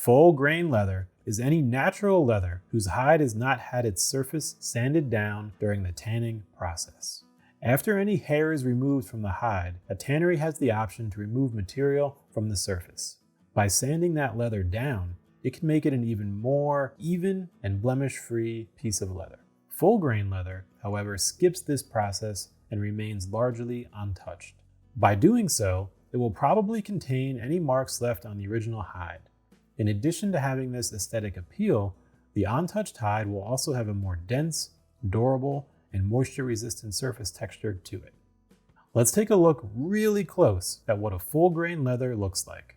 Full grain leather is any natural leather whose hide has not had its surface sanded down during the tanning process. After any hair is removed from the hide, a tannery has the option to remove material from the surface. By sanding that leather down, it can make it an even more even and blemish-free piece of leather. Full grain leather, however, skips this process and remains largely untouched. By doing so, it will probably contain any marks left on the original hide. In addition to having this aesthetic appeal, the untouched hide will also have a more dense, durable, and moisture-resistant surface texture to it. Let's take a look really close at what a full grain leather looks like.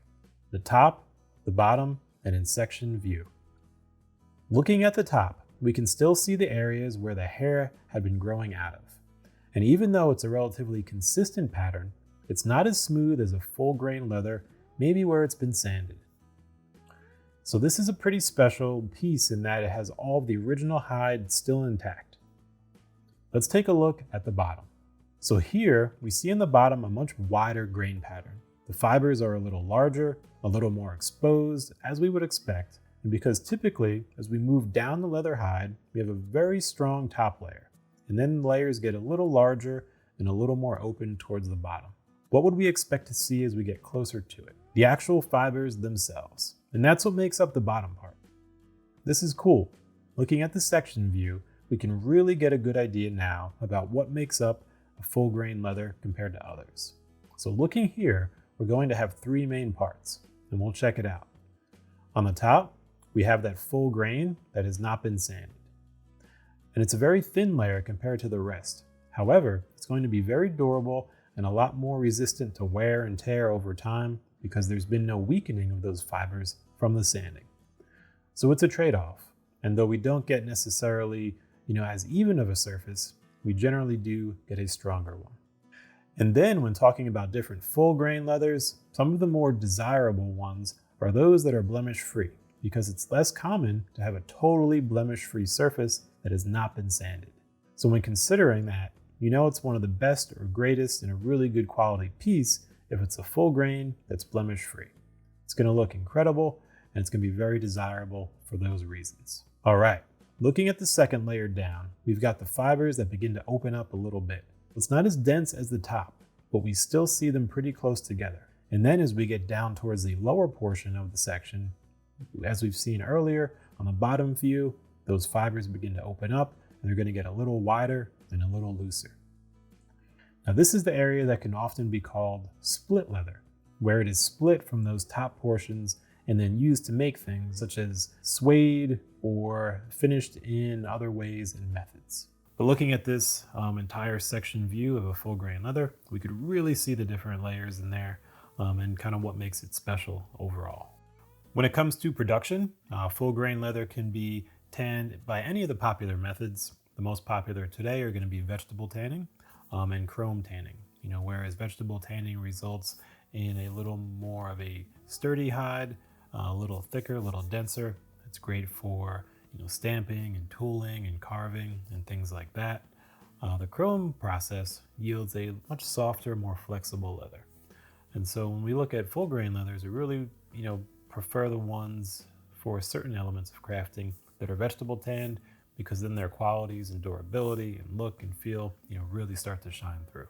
The top, the bottom, and in section view. Looking at the top, we can still see the areas where the hair had been growing out of. And even though it's a relatively consistent pattern, it's not as smooth as a full grain leather, maybe where it's been sanded. So this is a pretty special piece in that it has all of the original hide still intact. Let's take a look at the bottom. So here we see in the bottom a much wider grain pattern. The fibers are a little larger, a little more exposed, as we would expect, and because typically as we move down the leather hide, we have a very strong top layer, and then the layers get a little larger and a little more open towards the bottom. What would we expect to see as we get closer to it? The actual fibers themselves, and that's what makes up the bottom part. This is cool. Looking at the section view, we can really get a good idea now about what makes up a full grain leather compared to others. So looking here, we're going to have three main parts, and we'll check it out. On the top, we have that full grain that has not been sanded. And it's a very thin layer compared to the rest. However, it's going to be very durable and a lot more resistant to wear and tear over time because there's been no weakening of those fibers from the sanding. So it's a trade-off, and though we don't get necessarily as even of a surface, we generally do get a stronger one. And then when talking about different full grain leathers, some of the more desirable ones are those that are blemish-free, because it's less common to have a totally blemish-free surface that has not been sanded. So when considering that, it's one of the best or greatest and a really good quality piece if it's a full grain that's blemish-free. It's going to look incredible, and it's going to be very desirable for those reasons. All right. Looking at the second layer down, we've got the fibers that begin to open up a little bit. It's not as dense as the top, but we still see them pretty close together. And then as we get down towards the lower portion of the section, as we've seen earlier on the bottom view, those fibers begin to open up and they're going to get a little wider and a little looser. Now this is the area that can often be called split leather, where it is split from those top portions and then used to make things such as suede or finished in other ways and methods. But looking at this entire section view of a full grain leather, we could really see the different layers in there and kind of what makes it special overall. When it comes to production, full grain leather can be tanned by any of the popular methods. The most popular today are going to be vegetable tanning and chrome tanning. Whereas vegetable tanning results in a little more of a sturdy hide, a little thicker, a little denser. It's great for stamping and tooling and carving and things like that. The chrome process yields a much softer, more flexible leather. And so when we look at full grain leathers, we really prefer the ones for certain elements of crafting that are vegetable tanned, because then their qualities and durability and look and feel really start to shine through.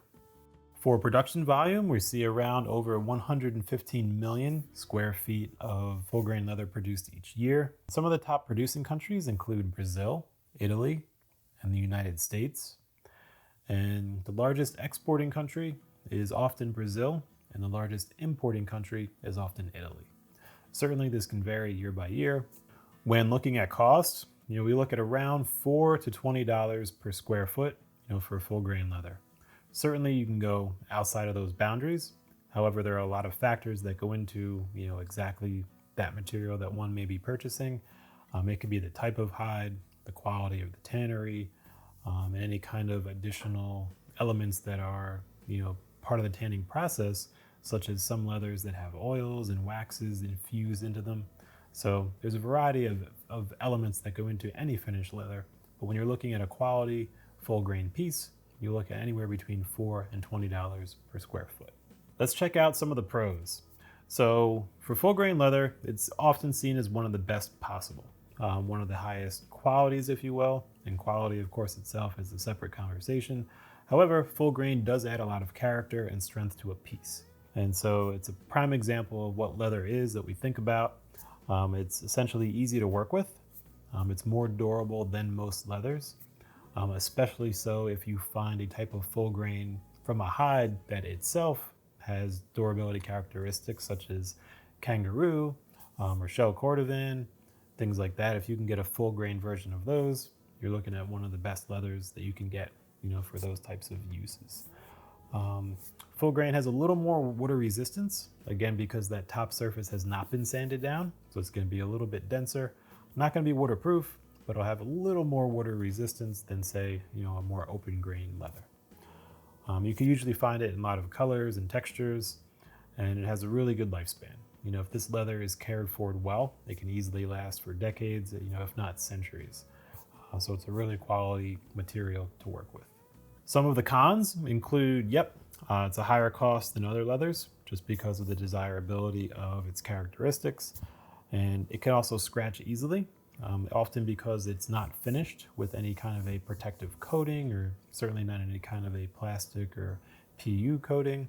For production volume, we see around over 115 million square feet of full grain leather produced each year. Some of the top producing countries include Brazil, Italy, and the United States. And the largest exporting country is often Brazil, and the largest importing country is often Italy. Certainly this can vary year by year. When looking at cost, we look at around $4 to $20 per square foot, for full grain leather. Certainly you can go outside of those boundaries. However, there are a lot of factors that go into, exactly that material that one may be purchasing. It could be the type of hide, the quality of the tannery, and any kind of additional elements that are, part of the tanning process, such as some leathers that have oils and waxes infused into them. So there's a variety of elements that go into any finished leather. But when you're looking at a quality full grain piece, you look at anywhere between $4 and $20 per square foot. Let's check out some of the pros. So for full grain leather, it's often seen as one of the best possible, one of the highest qualities, if you will, and quality, of course, itself is a separate conversation. However, full grain does add a lot of character and strength to a piece. And so it's a prime example of what leather is that we think about. It's essentially easy to work with. It's more durable than most leathers, especially so if you find a type of full grain from a hide that itself has durability characteristics such as kangaroo or shell cordovan, things like that. If you can get a full grain version of those, you're looking at one of the best leathers that you can get, for those types of uses. Full grain has a little more water resistance, again, because that top surface has not been sanded down. So it's going to be a little bit denser. Not going to be waterproof, but it'll have a little more water resistance than, say, a more open grain leather. You can usually find it in a lot of colors and textures, and it has a really good lifespan. If this leather is cared for well, it can easily last for decades, if not centuries. So it's a really quality material to work with. Some of the cons include, it's a higher cost than other leathers just because of the desirability of its characteristics. And it can also scratch easily, often because it's not finished with any kind of a protective coating, or certainly not any kind of a plastic or PU coating.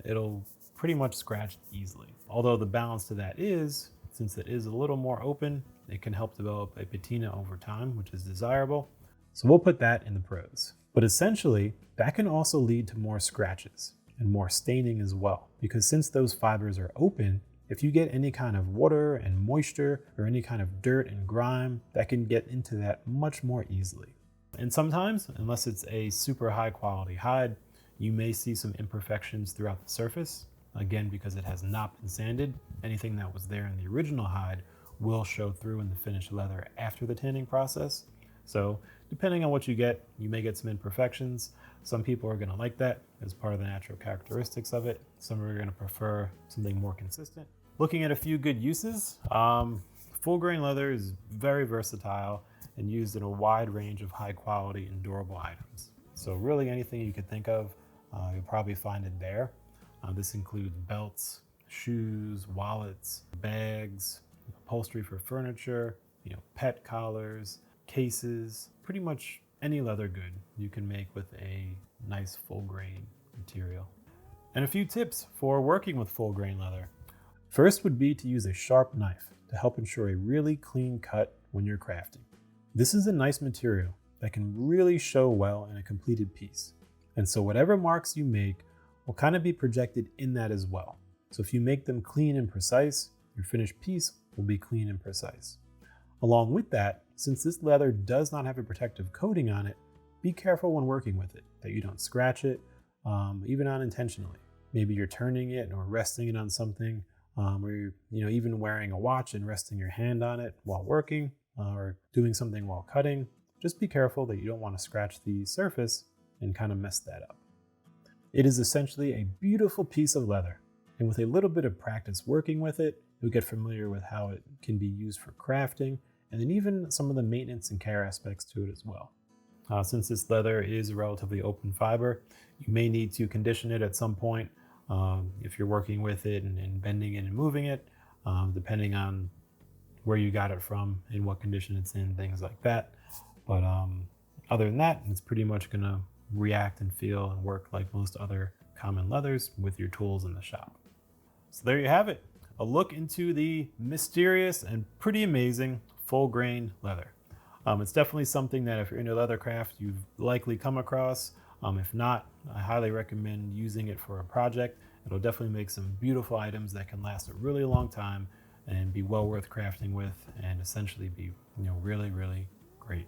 It'll pretty much scratch easily. Although the balance to that is, since it is a little more open, it can help develop a patina over time, which is desirable. So we'll put that in the pros. But essentially, that can also lead to more scratches and more staining as well, because since those fibers are open, if you get any kind of water and moisture or any kind of dirt and grime, that can get into that much more easily. And sometimes, unless it's a super high quality hide, you may see some imperfections throughout the surface. Again, because it has not been sanded, anything that was there in the original hide will show through in the finished leather after the tanning process. So depending on what you get, you may get some imperfections. Some people are going to like that as part of the natural characteristics of it. Some are going to prefer something more consistent. Looking at a few good uses, full grain leather is very versatile and used in a wide range of high quality and durable items. So really anything you could think of, you'll probably find it there. This includes belts, shoes, wallets, bags, upholstery for furniture, pet collars, cases, pretty much any leather good you can make with a nice full grain material. And a few tips for working with full grain leather. First would be to use a sharp knife to help ensure a really clean cut when you're crafting. This is a nice material that can really show well in a completed piece. And so whatever marks you make will kind of be projected in that as well. So if you make them clean and precise, your finished piece will be clean and precise. Along with that, since this leather does not have a protective coating on it, be careful when working with it, that you don't scratch it, even unintentionally. Maybe you're turning it or resting it on something, or you're even wearing a watch and resting your hand on it while working, or doing something while cutting. Just be careful that you don't want to scratch the surface and kind of mess that up. It is essentially a beautiful piece of leather, and with a little bit of practice working with it, you'll get familiar with how it can be used for crafting, and then even some of the maintenance and care aspects to it as well. Since this leather is a relatively open fiber, you may need to condition it at some point if you're working with it and bending it and moving it, depending on where you got it from and what condition it's in, things like that. But other than that, it's pretty much going to react and feel and work like most other common leathers with your tools in the shop. So there you have it, a look into the mysterious and pretty amazing full grain leather. It's definitely something that if you're into leathercraft, you've likely come across. If not, I highly recommend using it for a project. It'll definitely make some beautiful items that can last a really long time and be well worth crafting with, and essentially be, really, really great.